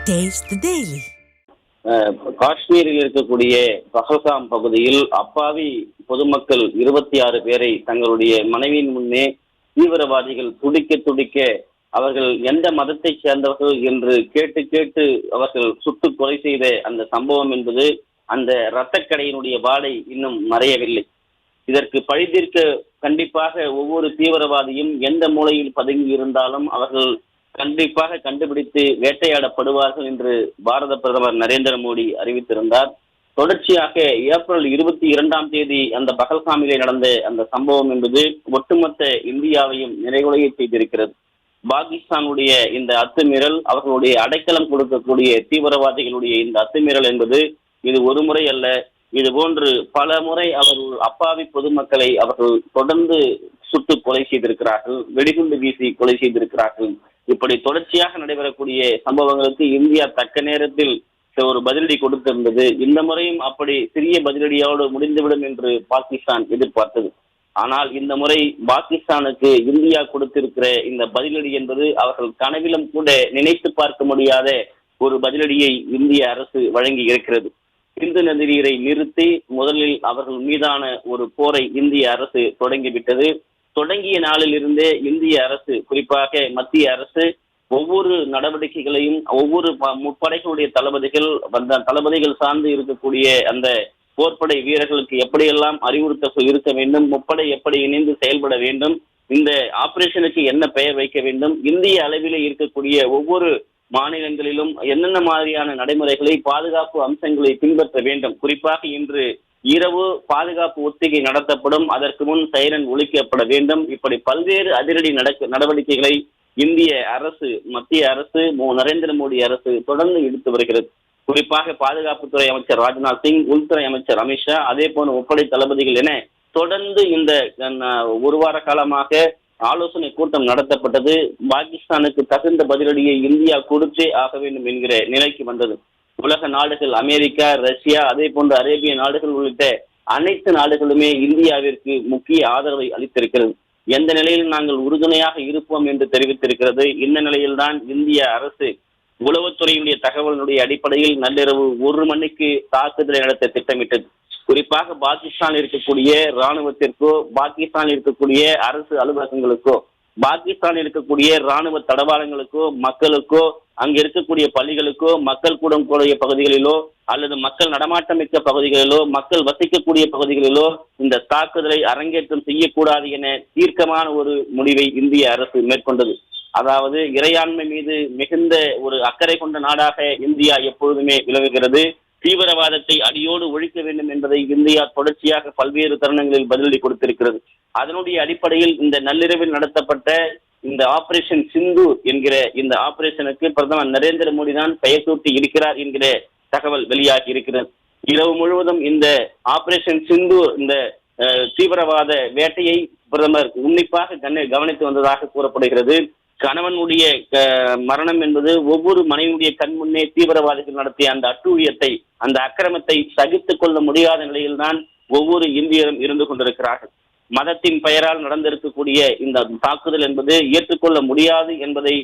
Taste the Daily. காஷ்மீரில் இருக்கக்கூடிய பஹல்காம் பகுதியில் அப்பாவி பொதுமக்கள் 26 பேரை தங்களுடைய மனைவியின் முன்னே தீவிரவாதிகள் துடிக்க துடிக்க அவர்கள் எந்த மதத்தை சேர்ந்தவர்கள் என்று கேட்டு கேட்டு அவர்கள் சுட்டு கொலை செய்த அந்த சம்பவம் என்பது அந்த இரத்தக்கடையினுடைய வாடை இன்னும் மறையவில்லை. இதற்கு பழிதீர்க்க கண்டிப்பாக ஒவ்வொரு தீவிரவாதியும் எந்த மூலையில் பதுங்கி இருந்தாலும் அவர்கள் கண்டிப்பாக கண்டுபிடித்து வேட்டையாடப்படுவார்கள் என்று பாரத பிரதமர் நரேந்திர மோடி அறிவித்திருந்தார். தொடர்ச்சியாக ஏப்ரல் 22 அந்த பஹல்காமிலே நடந்த அந்த சம்பவம் என்பது ஒட்டுமொத்த இந்தியாவையும் நிறைகுலைய செய்திருக்கிறது. பாகிஸ்தானுடைய இந்த அத்துமீறல், அவர்களுடைய அடைக்கலம் கொடுக்கக்கூடிய தீவிரவாதிகளுடைய இந்த அத்துமீறல் என்பது இது ஒரு முறை அல்ல, இது போன்று பல முறை அவர்கள் அப்பாவி பொதுமக்களை அவர்கள் தொடர்ந்து சுட்டு கொலை செய்திருக்கிறார்கள், வெடிகுண்டு வீசி கொலை செய்திருக்கிறார்கள். இப்படி தொடர்ச்சியாக நடைபெறக்கூடிய சம்பவங்களுக்கு இந்தியா தக்க நேரத்தில் ஒரு பதிலடி கொடுத்திருந்தது. இந்த முறையும் அப்படி சிறிய பதிலடியோடு முடிந்துவிடும் என்று பாகிஸ்தான் எதிர்பார்த்தது. ஆனால் இந்த முறை பாகிஸ்தானுக்கு இந்தியா கொடுத்திருக்கிற இந்த பதிலடி என்பது அவர்கள் கனவிலும் கூட நினைத்து பார்க்க முடியாத ஒரு பதிலடியை இந்திய அரசு வழங்கி இருக்கிறது. இந்து நதி நீரை நிறுத்தி முதலில் அவர்கள் மீதான ஒரு போரை இந்திய அரசு தொடங்கிவிட்டது. தொடங்கிய நாளில் இருந்தே இந்திய அரசு, குறிப்பாக மத்திய அரசு, ஒவ்வொரு நடவடிக்கைகளையும் ஒவ்வொரு முப்படைகளுடைய தளபதிகள் சார்ந்து இருக்கக்கூடிய அந்த போர்ப்படை வீரர்களுக்கு எப்படியெல்லாம் அறிவுறுத்த இருக்க வேண்டும், முப்படை எப்படி இணைந்து செயல்பட வேண்டும், இந்த ஆபரேஷனுக்கு என்ன பெயர் வைக்க வேண்டும், இந்திய அளவிலே இருக்கக்கூடிய ஒவ்வொரு மாநிலங்களிலும் என்னென்ன மாதிரியான நடைமுறைகளை, பாதுகாப்பு அம்சங்களை பின்பற்ற வேண்டும். குறிப்பாக இன்று இரவு பாதுகாப்பு ஒத்திகை நடத்தப்படும், அதற்கு முன் சைரன் ஒலிக்கப்பட வேண்டும். இப்படி பல்வேறு அதிரடி நடவடிக்கைகளை இந்திய அரசு, மத்திய அரசு, நரேந்திர மோடி அரசு தொடர்ந்து எடுத்து வருகிறது. குறிப்பாக பாதுகாப்புத்துறை அமைச்சர் ராஜ்நாத் சிங், உள்துறை அமைச்சர் அமித்ஷா, அதே போன்ற முப்படை தளபதிகள் என தொடர்ந்து இந்த ஒரு வார காலமாக ஆலோசனை கூட்டம் நடத்தப்பட்டது. பாகிஸ்தானுக்கு தகுந்த பதிலடியை இந்தியா கொடுத்தே ஆக வேண்டும் என்கிற நிலைக்கு வந்தது. உலக நாடுகள், அமெரிக்கா, ரஷ்யா, அதே போன்ற அரேபிய நாடுகள் உள்ளிட்ட அனைத்து நாடுகளுமே இந்தியாவிற்கு முக்கிய ஆதரவை அளித்திருக்கிறது. எந்த நிலையில் நாங்கள் உறுதுணையாக இருப்போம் என்று தெரிவித்திருக்கிறது. இந்த நிலையில்தான் இந்திய அரசு உளவுத்துறையுடைய தகவலினுடைய அடிப்படையில் நள்ளிரவு 1 மணிக்கு தாக்குதலை நடத்த திட்டமிட்டது. குறிப்பாக பாகிஸ்தான் இருக்கக்கூடிய இராணுவத்திற்கோ, பாகிஸ்தான் இருக்கக்கூடிய அரசு அலுவலகங்களுக்கோ, பாகிஸ்தான் இருக்கக்கூடிய இராணுவ தடவாளங்களுக்கோ, மக்களுக்கோ, அங்கு இருக்கக்கூடிய பள்ளிகளுக்கோ, மக்கள் கூடக்கூடிய பகுதிகளிலோ அல்லது மக்கள் நடமாட்டமிக்க பகுதிகளிலோ, மக்கள் வசிக்கக்கூடிய பகுதிகளிலோ இந்த தாக்குதலை அரங்கேற்றம் செய்யக்கூடாது என தீர்க்கமான ஒரு முடிவை இந்திய அரசு மேற்கொண்டது. அதாவது இறையாண்மை மீது மிகுந்த ஒரு அக்கறை கொண்ட நாடாக இந்தியா எப்பொழுதுமே விளங்குகிறது. தீவிரவாதத்தை அடியோடு ஒழிக்க வேண்டும் என்பதை இந்தியா தொடர்ச்சியாக பல்வேறு தருணங்களில் பதிலடி கொடுத்திருக்கிறது. அதனுடைய அடிப்படையில் இந்த நள்ளிரவில் நடத்தப்பட்ட இந்த ஆபரேஷன் சிந்தூர் என்கிற இந்த ஆபரேஷனுக்கு பிரதமர் நரேந்திர மோடி தான் பெயர் சூட்டி இருக்கிறார் என்கிற தகவல் வெளியாகி இருக்கிறது. இரவு முழுவதும் இந்த ஆபரேஷன் சிந்தூர், இந்த தீவிரவாத வேட்டையை பிரதமர் உன்னிப்பாக கவனித்து வந்ததாக கூறப்படுகிறது. கணவனுடைய மரணம் என்பது ஒவ்வொரு மனைவியுடைய கண் முன்னே தீவிரவாதிகள் நடத்திய அந்த அட்டூழியத்தை, அந்த அக்கிரமத்தை சகித்துக் கொள்ள முடியாத நிலையில்தான் ஒவ்வொரு இந்தியரும் இருந்து கொண்டிருக்கிறார்கள். மதத்தின் பெயரால் நடந்திருக்கக்கூடிய இந்த தாக்குதல் என்பது ஏற்றுக்கொள்ள முடியாது என்பதை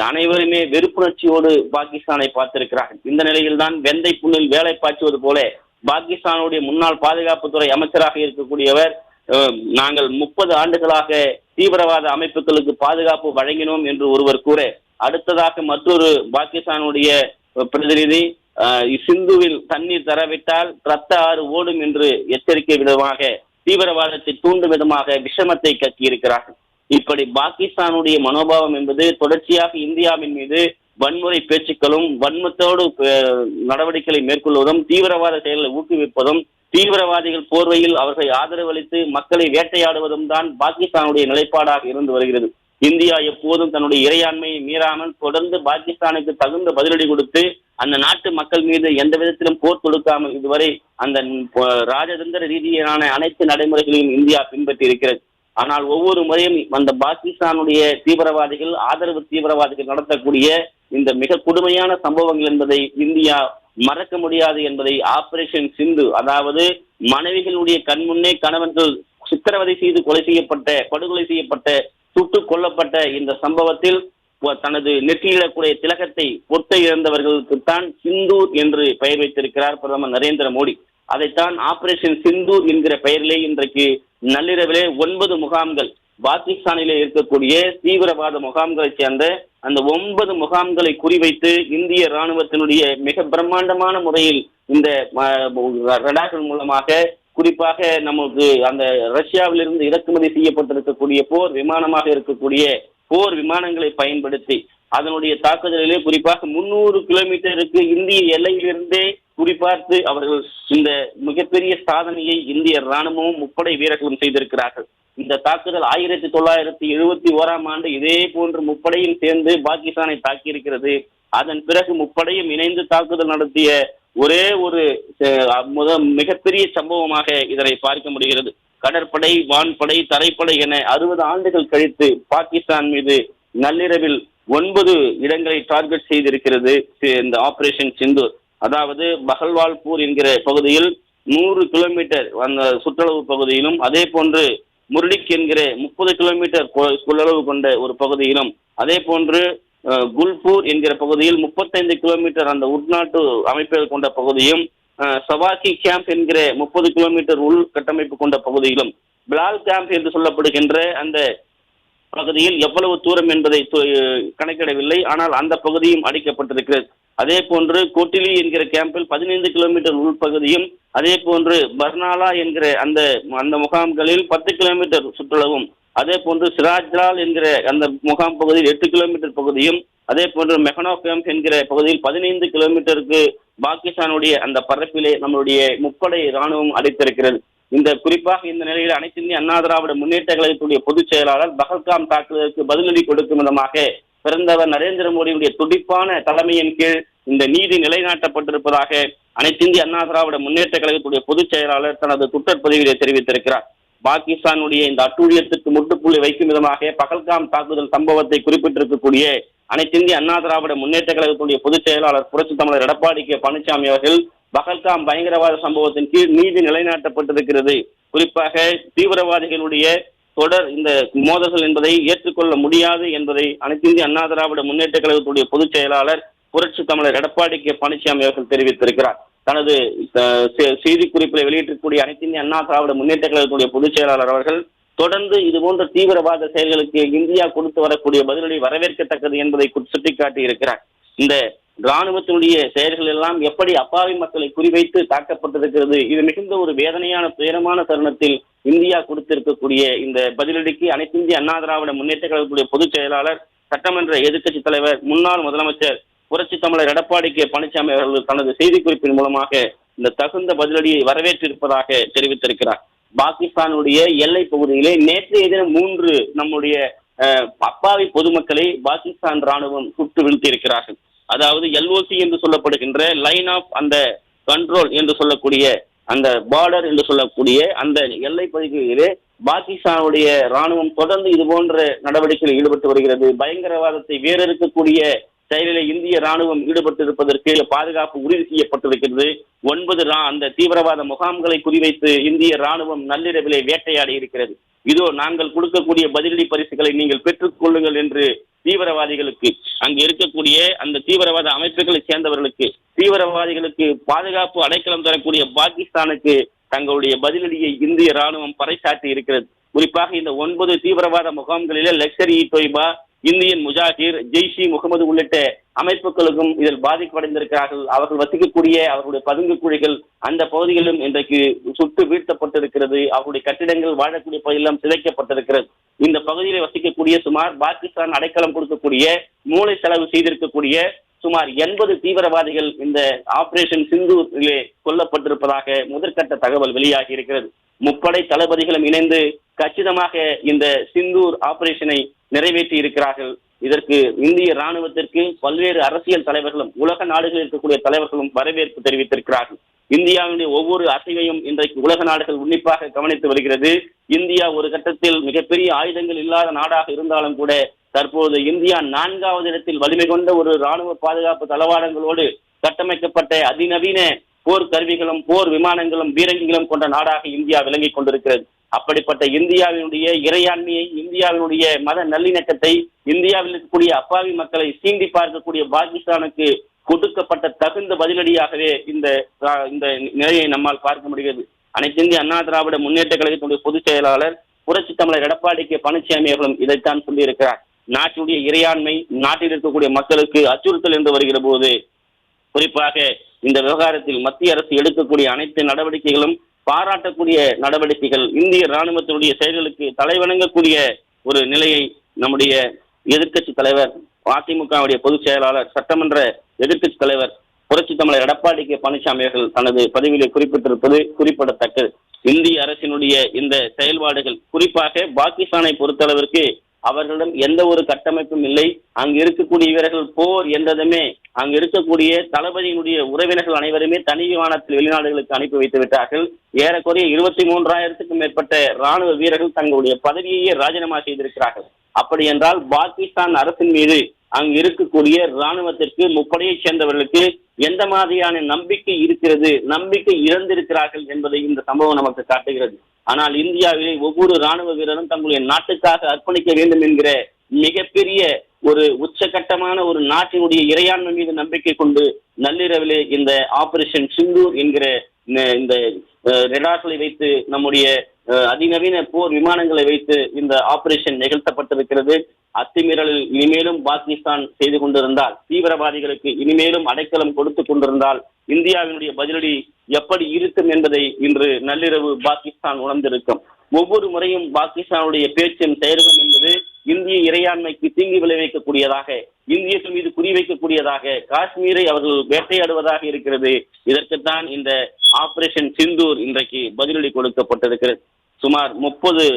அனைவருமே வெறுப்புணர்ச்சியோடு பாகிஸ்தானை பார்த்திருக்கிறார்கள். இந்த நிலையில்தான் வெந்தை புண்ணில் வேலை பாய்ச்சுவது போல பாகிஸ்தானுடைய முன்னாள் பாதுகாப்புத்துறை அமைச்சராக இருக்கக்கூடியவர், நாங்கள் 30 ஆண்டுகளாக தீவிரவாத அமைப்புகளுக்கு பாதுகாப்பு வழங்கினோம் என்று ஒருவர் கூற, அடுத்ததாக மற்றொரு பாகிஸ்தானுடைய பிரதிநிதி சிந்துவில் தண்ணீர் தரவிட்டால் ரத்த ஆறு ஓடும் என்று எச்சரிக்கை விதமாக, தீவிரவாதத்தை தூண்டும் விதமாக விஷமத்தை கக்கியிருக்கிறார்கள். இப்படி பாகிஸ்தானுடைய மனோபாவம் என்பது தொடர்ச்சியாக இந்தியாவின் மீது வன்முறை பேச்சுக்களும், வன்மத்தோடு நடவடிக்கைகளை மேற்கொள்வதும், தீவிரவாத செயல்களை ஊக்குவிப்பதும், தீவிரவாதிகள் போர்வையில் அவர்களை ஆதரவு அளித்து மக்களை வேட்டையாடுவதும் தான் பாகிஸ்தானுடைய நிலைப்பாடாக இருந்து வருகிறது. இந்தியா எப்போதும் தன்னுடைய இறையாண்மையை மீறாமல் தொடர்ந்து பாகிஸ்தானுக்கு தகுந்த பதிலடி கொடுத்து அந்த நாட்டு மக்கள் மீது எந்த விதத்திலும் போர் தொடுக்காமல் இதுவரை அந்த ராஜதந்திர ரீதியிலான அனைத்து நடைமுறைகளையும் இந்தியா பின்பற்றி இருக்கிறது. ஆனால் ஒவ்வொரு முறையும் அந்த பாகிஸ்தானுடைய தீவிரவாதிகள், ஆதரவு தீவிரவாதிகள் நடத்தக்கூடிய இந்த மிக கொடுமையான சம்பவங்கள் என்பதை இந்தியா மறக்க முடியாது என்பதை ஆபரேஷன் சிந்து, அதாவது மனைவிகளுடைய கண்முன்னே கணவன்கள் சித்திரவதை செய்து படுகொலை செய்யப்பட்ட, சுட்டுக் கொல்லப்பட்ட இந்த சம்பவத்தில் தனது நெற்றியிடக்கூடிய திலகத்தை பொத்தை இழந்தவர்களுக்குத்தான் சிந்தூர் என்று பெயர் வைத்திருக்கிறார் பிரதமர் நரேந்திர மோடி. அதைத்தான் ஆபரேஷன் சிந்தூர் என்கிற பெயரிலே இன்றைக்கு நள்ளிரவிலே 9 முகாம்கள் பாகிஸ்தானிலே இருக்கக்கூடிய தீவிரவாத முகாம்களை சேர்ந்த அந்த 9 முகாம்களை குறிவைத்து இந்திய ராணுவத்தினுடைய மிக பிரம்மாண்டமான முறையில் இந்த ரடார்கள் மூலமாக, குறிப்பாக நமக்கு அந்த ரஷ்யாவிலிருந்து இறக்குமதி செய்யப்பட்டிருக்கக்கூடிய போர் விமானமாக இருக்கக்கூடிய போர் விமானங்களை பயன்படுத்தி அதனுடைய தாக்குதலிலே குறிப்பாக 300 கிலோமீட்டருக்கு இந்திய எல்லையிலிருந்தே குறிப்பார்த்து அவர்கள் இந்த மிகப்பெரிய சாதனையை இந்திய ராணுவமும் முப்படை வீரர்களும் செய்திருக்கிறார்கள். இந்த தாக்குதல் 1971 இதே போன்று முப்படையும் சேர்ந்து பாகிஸ்தானை தாக்கியிருக்கிறது. அதன் பிறகு முப்படையும் இணைந்து தாக்குதல் நடத்திய ஒரே ஒரு மிகப்பெரிய சம்பவமாக இதனை பார்க்க முடிகிறது. கடற்படை, வான்படை, தரைப்படை என 60 ஆண்டுகள் கழித்து பாகிஸ்தான் மீது நள்ளிரவில் 9 இடங்களை டார்கெட் செய்திருக்கிறது இந்த ஆபரேஷன் சிந்தூர். அதாவது பஹல்வால்பூர் என்கிற பகுதியில் 100 கிலோமீட்டர் அந்த சுற்றளவு பகுதியிலும், அதே போன்று முர்டிக் என்கிற 30 கிலோமீட்டர் கொள்ளளவு கொண்ட ஒரு பகுதியிலும், அதே போன்று குல்பூர் என்கிற பகுதியில் 35 கிலோமீட்டர் அந்த உள்நாட்டு அமைப்புகள் கொண்ட பகுதியும், சவாக்கி கேம்ப் என்கிற 30 கிலோமீட்டர் உள் கட்டமைப்பு கொண்ட பகுதியிலும், பிலால் கேம்ப் என்று சொல்லப்படுகின்ற அந்த பகுதியில் எவ்வளவு தூரம் என்பதை கணக்கிடவில்லை, ஆனால் அந்த பகுதியும் அடிக்கப்பட்டிருக்கிறது. அதே போன்று கொட்டிலி என்கிற கேம்பில் 15 கிலோமீட்டர் உள்பகுதியும், அதே போன்று பர்னாலா என்கிற அந்த முகாம்களில் 10 கிலோமீட்டர் சுற்றளவும், அதே போன்று சிராஜ்லால் என்கிற அந்த முகாம் பகுதியில் 8 கிலோமீட்டர் பகுதியும், அதே போன்று மெஹனோ கேம்ப் என்கிற பகுதியில் 15 கிலோமீட்டருக்கு பாகிஸ்தானுடைய அந்த பரப்பிலே நம்முடைய முப்படை ராணுவம் அடைத்திருக்கிறது. குறிப்பாக இந்த நிலையில் அனைத்து இந்திய அண்ணா திராவிட முன்னேற்ற கழகத்துடைய பொதுச் செயலாளர் பஹல்காம் தாக்குதலுக்கு பதிலடி கொடுக்கும் விதமாக பிறந்தவர் நரேந்திர மோடியுடைய துடிப்பான தலைமையின் கீழ் இந்த நீதி நிலைநாட்டப்பட்டிருப்பதாக அனைத்து இந்திய அண்ணா திராவிட முன்னேற்ற கழகத்துடைய பொதுச் செயலாளர் தனது ட்விட்டர் பதிவிலே தெரிவித்திருக்கிறார். பாகிஸ்தானுடைய இந்த அட்டூழியத்துக்கு முட்டுப்புள்ளி வைக்கும் விதமாக பஹல்காம் தாக்குதல் சம்பவத்தை குறிப்பிட்டிருக்கக்கூடிய அனைத்து இந்திய அண்ணா திராவிட முன்னேற்ற கழகத்துடைய பொதுச் செயலாளர் புரட்சி தமிழர் எடப்பாடி கே பழனிசாமி அவர்கள் பஹல்காம் பயங்கரவாத சம்பவத்தின் கீழ் நீதி நிலைநாட்டப்பட்டிருக்கிறது, குறிப்பாக தீவிரவாதிகளுடைய தொடர் இந்த மோதல்கள் என்பதை ஏற்றுக்கொள்ள முடியாது என்பதை அனைத்து இந்திய அண்ணா திராவிட முன்னேற்ற கழகத்துடைய பொதுச் செயலாளர் புரட்சி தமிழர் எடப்பாடி கே பழனிசாமி அவர்கள் தெரிவித்திருக்கிறார். தனது செய்தி குறிப்பில் வெளியிட்டிருக்கக்கூடிய அனைத்து இந்திய அண்ணா திராவிட முன்னேற்ற கழகத்துடைய பொதுச் செயலாளர் அவர்கள் தொடர்ந்து இதுபோன்ற தீவிரவாத செயல்களுக்கு இந்தியா கொடுத்து வரக்கூடிய பதிலடி வரவேற்கத்தக்கது என்பதை சுட்டிக்காட்டி இருக்கிறார். இந்த ராணுவத்தினுடைய செயல்கள் எல்லாம் எப்படி அப்பாவி மக்களை குறிவைத்து தாக்கப்பட்டிருக்கிறது, இது மிகுந்த ஒரு வேதனையான துயரமான தருணத்தில் இந்தியா கொடுத்திருக்கக்கூடிய இந்த பதிலடிக்கு அனைத்து இந்திய அண்ணா திராவிட முன்னேற்ற கழகத்துடைய பொதுச் செயலாளர், சட்டமன்ற எதிர்க்கட்சி தலைவர், முன்னாள் முதலமைச்சர் புரட்சி தமிழர் எடப்பாடி கே பழனிசாமி அவர்கள் தனது செய்திக்குறிப்பின் மூலமாக இந்த தகுந்த பதிலடியை வரவேற்றிருப்பதாக தெரிவித்திருக்கிறார். பாகிஸ்தானுடைய எல்லை பகுதியிலே நேற்றைய தினம் 3 நம்முடைய அப்பாவி பொதுமக்களை பாகிஸ்தான் ராணுவம் சுட்டு வீழ்த்தியிருக்கிறார்கள். அதாவது LOC என்று சொல்லப்படுகின்ற லைன் ஆஃப் அந்த கண்ட்ரோல் என்று சொல்லக்கூடிய அந்த பார்டர் என்று சொல்லக்கூடிய அந்த எல்லை பகுதியிலே பாகிஸ்தானுடைய ராணுவம் தொடர்ந்து இது போன்ற நடவடிக்கைகளில் ஈடுபட்டு வருகிறது. பயங்கரவாதத்தை வேறறுக்கக்கூடிய செயலில் இந்திய ராணுவம் ஈடுபட்டிருப்பதற்கு பாதுகாப்பு உறுதி செய்யப்பட்டிருக்கிறது. 9 அந்த தீவிரவாத முகாம்களை குறிவைத்து இந்திய ராணுவம் நள்ளிரவிலே வேட்டையாடி இருக்கிறது. இதோ நாங்கள் கொடுக்கக்கூடிய பதிலடி பரிசுகளை நீங்கள் பெற்றுக் கொள்ளுங்கள் என்று தீவிரவாதிகளுக்கு, அங்கு இருக்கக்கூடிய அந்த தீவிரவாத அமைப்புகளை சேர்ந்தவர்களுக்கு, தீவிரவாதிகளுக்கு பாதுகாப்பு அடைக்கலம் தரக்கூடிய பாகிஸ்தானுக்கு தங்களுடைய பதிலடியை இந்திய ராணுவம் பறைசாட்டி இருக்கிறது. குறிப்பாக இந்த 9 தீவிரவாத முகாம்களிலே லஷ்கர்-இ-தொய்பா, இந்தியன் முஜாஹிர், ஜெய்ஷி முகமது உள்ளிட்ட அமைப்புகளுக்கும் இதில் பாதிப்படைந்திருக்கிறார்கள். அவர்கள் வசிக்கக்கூடிய அவர்களுடைய பதுங்கு குழிகள் அந்த பகுதிகளிலும் இன்றைக்கு சுட்டு வீழ்த்தப்பட்டிருக்கிறது. அவருடைய கட்டிடங்கள் வாழக்கூடிய பகுதியெல்லாம் சிதைக்கப்பட்டிருக்கிறது. இந்த பகுதியில் வசிக்கக்கூடிய சுமார் பாகிஸ்தான் அடைக்கலம் கொடுக்கக்கூடிய மூளை செலவு செய்திருக்கக்கூடிய சுமார் 80 தீவிரவாதிகள் இந்த ஆபரேஷன் சிந்தூரிலே கொல்லப்பட்டிருப்பதாக முதற்கட்ட தகவல் வெளியாகி இருக்கிறது. முப்படை தளபதிகளும் இணைந்து கச்சிதமாக இந்த சிந்தூர் ஆபரேஷனை நிறைவேற்றி இருக்கிறார்கள். இதற்கு இந்திய ராணுவத்திற்கு பல்வேறு அரசியல் தலைவர்களும் உலக நாடுகளில் இருக்கக்கூடிய தலைவர்களும் வரவேற்பு தெரிவித்திருக்கிறார்கள். இந்தியாவுடைய ஒவ்வொரு அசைவையும் இன்றைக்கு உலக நாடுகள் உன்னிப்பாக கவனித்து வருகிறது. இந்தியா ஒரு கட்டத்தில் மிகப்பெரிய ஆயுதங்கள் இல்லாத நாடாக இருந்தாலும் கூட தற்போது இந்தியா 4வது இடத்தில் வலிமை கொண்ட ஒரு ராணுவ பாதுகாப்பு தளவாடங்களோடு கட்டமைக்கப்பட்ட அதிநவீன போர் கருவிகளும் போர் விமானங்களும் பீரங்கிகளும் கொண்ட நாடாக இந்தியா விளங்கிக் கொண்டிருக்கிறது. அப்படிப்பட்ட இந்தியாவினுடைய இறையாண்மையை, இந்தியாவினுடைய மத நல்லிணக்கத்தை, இந்தியாவில் இருக்கக்கூடிய அப்பாவி மக்களை சீண்டி பார்க்கக்கூடிய பாகிஸ்தானுக்கு கொடுக்கப்பட்ட தகுந்த பதிலடியாகவே இந்த இந்த நிலையை நம்மால் பார்க்க முடிகிறது. அனைத்து இந்திய அண்ணா திராவிட முன்னேற்ற கழகத்தினுடைய பொதுச் செயலாளர் புரட்சி தமிழர் எடப்பாடி கே பழனிசாமி அவர்களும் இதைத்தான் சொல்லியிருக்கிறார். நாட்டினுடைய இறையாண்மை, நாட்டில் இருக்கக்கூடிய மக்களுக்கு அச்சுறுத்தல் என்று வருகிற போது, குறிப்பாக இந்த விவகாரத்தில் மத்திய அரசு எடுக்கக்கூடிய அனைத்து நடவடிக்கைகளும் பாராட்டக்கூடிய நடவடிக்கைகள், இந்திய ராணுவத்தினுடைய செயல்களுக்கு தலைவணங்கக்கூடிய ஒரு நிலையை நம்முடைய எதிர்க்கட்சி தலைவர், அதிமுகவுடைய பொதுச் செயலாளர், சட்டமன்ற எதிர்க்கட்சி தலைவர் புரட்சி தமிழர் எடப்பாடி கே பழனிசாமி அவர்கள் தனது பதிவிலே குறிப்பிட்டிருப்பது குறிப்பிடத்தக்கது. இந்திய அரசினுடைய இந்த செயல்பாடுகள், குறிப்பாக பாகிஸ்தானை பொறுத்தளவிற்கு அவர்களிடம் எந்த ஒரு கட்டமைப்பும் இல்லை. அங்கு இருக்கக்கூடிய வீரர்கள் போர் என்றதுமே அங்கு இருக்கக்கூடிய தளபதியினுடைய உறவினர்கள் அனைவருமே தனி விமானத்தில் வெளிநாடுகளுக்கு அனுப்பி வைத்து விட்டார்கள். ஏறக்குறைய 23,000க்கும் மேற்பட்ட ராணுவ வீரர்கள் தங்களுடைய பதவியையே ராஜினாமா செய்திருக்கிறார்கள். அப்படி என்றால் பாகிஸ்தான் அரசின் மீது அங்கு இருக்கக்கூடிய ராணுவத்திற்கு, முப்படையைச் சேர்ந்தவர்களுக்கு எந்த மாதிரியான நம்பிக்கை இருக்கிறது, நம்பிக்கை இழந்திருக்கிறார்கள் என்பதை இந்த சம்பவம் நமக்கு காட்டுகிறது. ஆனால் இந்தியாவிலே ஒவ்வொரு ராணுவ வீரரும் தங்களுடைய நாட்டுக்காக அர்ப்பணிக்க வேண்டும் என்கிற மிகப்பெரிய ஒரு உச்சகட்டமான ஒரு நாட்டினுடைய இறையாண்மை மீது நம்பிக்கை கொண்டு நள்ளிரவிலே இந்த ஆபரேஷன் சிந்தூர் என்கிற இந்த ரேடார்களை வைத்து, நம்முடைய அதிநவீன போர் விமானங்களை வைத்து இந்த ஆபரேஷன் நிகழ்த்தப்பட்டிருக்கிறது. அத்துமீறலில் இனிமேலும் பாகிஸ்தான் செய்து கொண்டிருந்தால், தீவிரவாதிகளுக்கு இனிமேலும் அடைக்கலம் கொடுத்து கொண்டிருந்தால் இந்தியாவினுடைய பதிலடி எப்படி இருக்கும் என்பதை இன்று நள்ளிரவு பாகிஸ்தான் உணர்ந்திருக்கும். ஒவ்வொரு முறையும் பாகிஸ்தானுடைய பேச்சும் செயல்களும் என்பது இந்திய இறையாண்மைக்கு தீங்கு விளைவிக்கக்கூடியதாக, இந்தியர்கள் மீது குறிவைக்கக்கூடியதாக, காஷ்மீரை அவர்கள் வேட்டையாடுவதாக இருக்கிறது. இதற்குத்தான் இந்த ஆபரேஷன் சிந்தூர் இன்றைக்கு பதிலடி கொடுக்கப்பட்டிருக்கிறது. சுமார் 30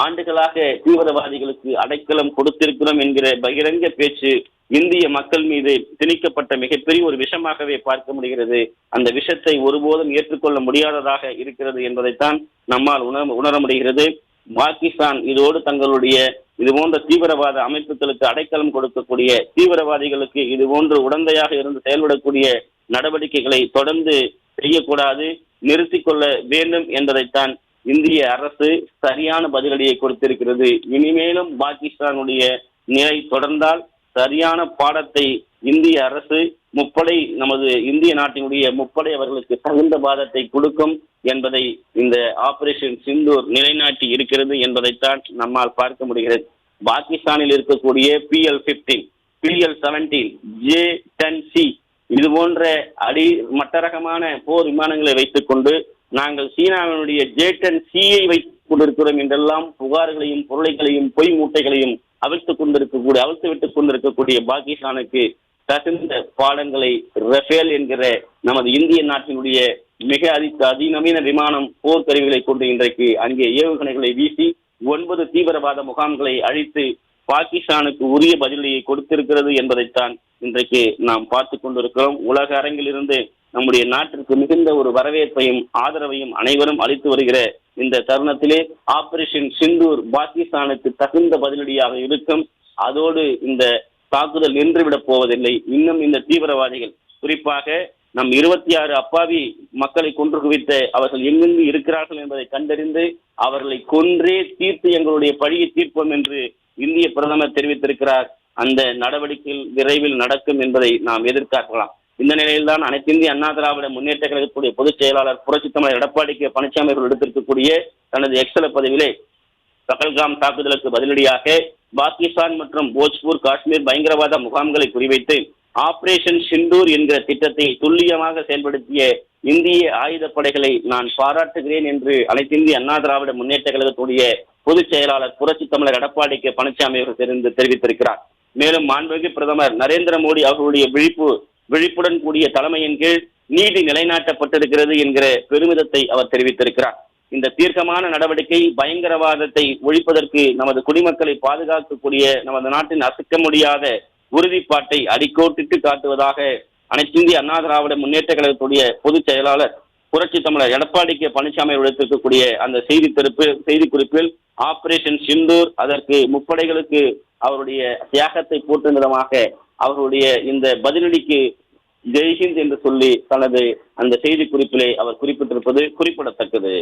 ஆண்டுகளாக தீவிரவாதிகளுக்கு அடைக்கலம் கொடுத்திருக்கிறோம் என்கிற பகிரங்க பேச்சு இந்திய மக்கள் மீது திணிக்கப்பட்ட மிகப்பெரிய ஒரு விஷமாகவே பார்க்க முடிகிறது. அந்த விஷத்தை ஒருபோதும் ஏற்றுக்கொள்ள முடியாததாக இருக்கிறது என்பதைத்தான் நம்மால் உணர முடிகிறது. பாகிஸ்தான் இதோடு தங்களுடைய இதுபோன்ற தீவிரவாத அமைப்புகளுக்கு அடைக்கலம் கொடுக்கக்கூடிய, தீவிரவாதிகளுக்கு இதுபோன்று உடந்தையாக இருந்து செயல்படக்கூடிய நடவடிக்கைகளை தொடர்ந்து செய்யக்கூடாது, நிறுத்திக் கொள்ள வேண்டும் என்பதைத்தான் இந்திய அரசு சரியான பதிலடியை கொடுத்திருக்கிறது. இனிமேலும் பாகிஸ்தானுடைய நிலை தொடர்ந்தால் சரியான பாடத்தை இந்திய அரசு, முப்படை, நமது இந்திய நாட்டினுடைய முப்படை அவர்களுக்கு தகுந்த பாதத்தை கொடுக்கும் என்பதை இந்த ஆபரேஷன் சிந்தூர் நிலைநாட்டி இருக்கிறது என்பதைத்தான் நம்மால் பார்க்க முடிகிறது. பாகிஸ்தானில் இருக்கக்கூடிய PL-15, PL-17, J-10C இது போன்ற மட்டரகமான போர் விமானங்களை வைத்துக் கொண்டு நாங்கள் சீனாவினுடைய J-10Cயை வைத்துக் கொண்டிருக்கிறோம் என்றெல்லாம் புகார்களையும் பொருளைகளையும் பொய் மூட்டைகளையும் அவிழ்த்து விட்டுக் கொண்டிருக்கக்கூடிய பாகிஸ்தானுக்கு தகுந்த பாடங்களை ரஃபேல் என்கிற நமது இந்திய நாட்டினுடைய மிக அதிநவீன விமானம் போர்க்கருவிகளை கொண்டு இன்றைக்கு அங்கே ஏவுகணைகளை வீசி 9 தீவிரவாத முகாம்களை அழித்து பாகிஸ்தானுக்கு உரிய பதிலடியை கொடுத்திருக்கிறது என்பதைத்தான் இன்றைக்கு நாம் பார்த்து கொண்டிருக்கிறோம். உலக அரங்கிலிருந்து நம்முடைய நாட்டிற்கு மிகுந்த ஒரு வரவேற்பையும் ஆதரவையும் அனைவரும் அளித்து வருகிற இந்த தருணத்திலே ஆபரேஷன் சிந்தூர் பாகிஸ்தானுக்கு தகுந்த பதிலடியாக இருக்கும். அதோடு இந்த தாக்குதல் நின்றுவிடப் போவதில்லை. இன்னும் இந்த தீவிரவாதிகள், குறிப்பாக நம் 26 அப்பாவி மக்களை கொன்று குவித்த அவர்கள் எங்கெங்கு இருக்கிறார்கள் என்பதை கண்டறிந்து அவர்களை கொன்றே தீர்த்து எங்களுடைய பழியை தீர்ப்போம் என்று இந்திய பிரதமர் தெரிவித்திருக்கிறார். அந்த நடவடிக்கைகள் விரைவில் நடக்கும் என்பதை நாம் எதிர்பார்க்கலாம். இந்த நிலையில்தான் அனைத்து இந்திய அண்ணா திராவிட முன்னேற்ற கழகத்துடைய பொதுச் செயலாளர் புரட்சி தமிழர் எடப்பாடி கே பழனிசாமி அவர்கள் எடுத்திருக்கக்கூடிய தனது எக்ஸல பதிவிலே பகல்காம் தாக்குதலுக்கு பதிலடியாக பாகிஸ்தான் மற்றும் போஜ்பூர் காஷ்மீர் பயங்கரவாத முகாம்களை குறிவைத்து ஆபரேஷன் சிந்தூர் என்கிற திட்டத்தை துல்லியமாக செயல்படுத்திய இந்திய ஆயுதப்படைகளை நான் பாராட்டுகிறேன் என்று அனைத்து இந்திய அண்ணா திராவிட முன்னேற்ற கழகத்துடைய பொதுச் செயலாளர் புரட்சி தமிழர் எடப்பாடி கே பழனிசாமி அவர்கள் தெரிவித்திருக்கிறார். மேலும் மாண்புமிகு பிரதமர் நரேந்திர மோடி அவர்களுடைய விழிப்புடன் கூடிய தலைமையின் கீழ் நீதி நிலைநாட்டப்பட்டிருக்கிறது என்கிற பெருமிதத்தை அவர் தெரிவித்திருக்கிறார். இந்த தீர்க்கமான நடவடிக்கை பயங்கரவாதத்தை ஒழிப்பதற்கு, நமது குடிமக்களை பாதுகாக்கக்கூடிய நமது நாட்டின் அசைக்க முடியாத உறுதிப்பாட்டை அடிக்கோட்டிட்டு காட்டுவதாக அனைத்து இந்திய அண்ணா திராவிட முன்னேற்ற கழகத்துடைய பொதுச் செயலாளர் புரட்சி தமிழர் எடப்பாடி கே பழனிசாமி எடுத்திருக்கக்கூடிய அந்த செய்தி குறிப்பில் ஆபரேஷன் சிந்தூர், அதற்கு முப்படைகளுக்கு அவருடைய தியாகத்தை போற்றும் விதமாக அவர்களுடைய இந்த பதிலடிக்கு ஜெய்ஹிந்த் என்று சொல்லி தனது அந்த செய்தி குறிப்பிலே அவர் குறிப்பிட்டிருப்பது குறிப்பிடத்தக்கது.